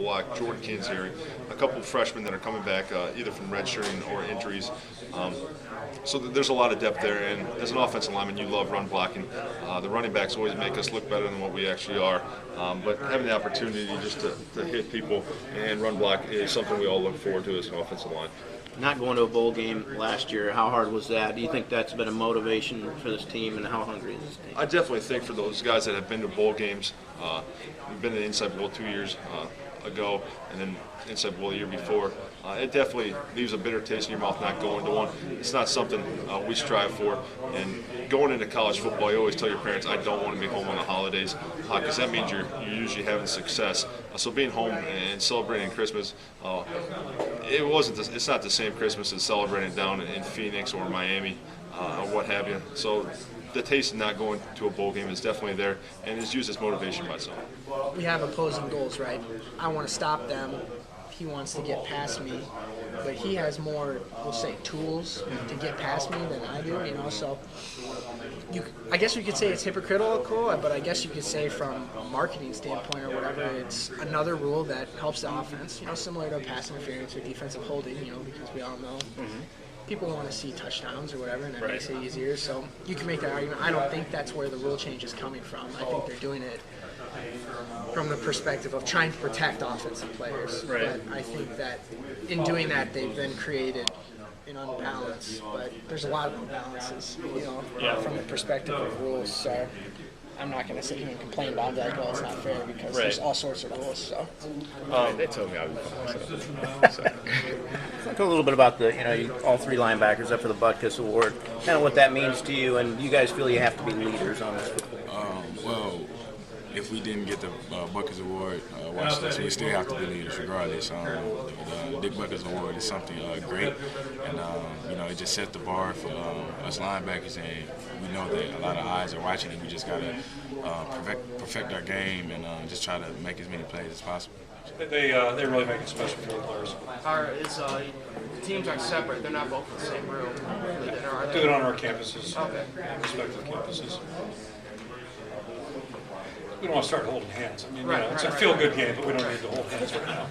block, Jordan Kinsey, a couple of freshmen that are coming back either from redshirting or injuries. So there's a lot of depth there, and as an offensive lineman, you love run blocking. The running backs always make us look better than what we actually are, but having the opportunity just to hit people and run block is something we all look forward to as an offensive line. Not going to a bowl game last year, how hard was that? Do you think that's been a motivation for this team, and how hungry is this team? I definitely think for those guys that have been to bowl games, we've been to the Inside Bowl 2 years ago, and then Inside Bowl the year before. It definitely leaves a bitter taste in your mouth not going to one. It's not something we strive for. And going into college football, you always tell your parents, I don't want to be home on the holidays, because that means you're usually having success. So being home and celebrating Christmas, it's not the same Christmas as celebrating down in Phoenix or Miami or what have you. So the taste of not going to a bowl game is definitely there and is used as motivation by some. We have opposing goals, right? I want to stop them. He wants to get past me, but he has more, we'll say, tools to get past me than I do, so I guess you could say it's hypocritical, but I guess you could say from a marketing standpoint or whatever, it's another rule that helps the offense, similar to pass interference or defensive holding, because we all know people want to see touchdowns or whatever, and that makes it easier. So you can make that argument. I don't think that's where the rule change is coming from. I think they're doing it from the perspective of trying to protect offensive players. But I think that in doing that, they've then created an unbalance. But there's a lot of imbalances, from the perspective of rules. So I'm not going to sit here and complain about that. Well, it's not fair because there's all sorts of rules. So they told me I would be fine. So. Talk a little bit about all three linebackers up for the Butkus Award. Kind of what that means to you, and you guys feel you have to be leaders on this football. Well, if we didn't get the Butkus Award, we still have to be leaders regardless. The Dick Butkus Award is something great, and it just set the bar for us linebackers, and we know that a lot of eyes are watching, and we just gotta perfect our game and just try to make as many plays as possible. They really make it special for the players. The teams are separate. They're not both in the same room. Do it on our campuses, Okay. respective campuses. We don't want to start holding hands. I mean, Right, it's a right, feel-good game, but we don't need to hold hands right now.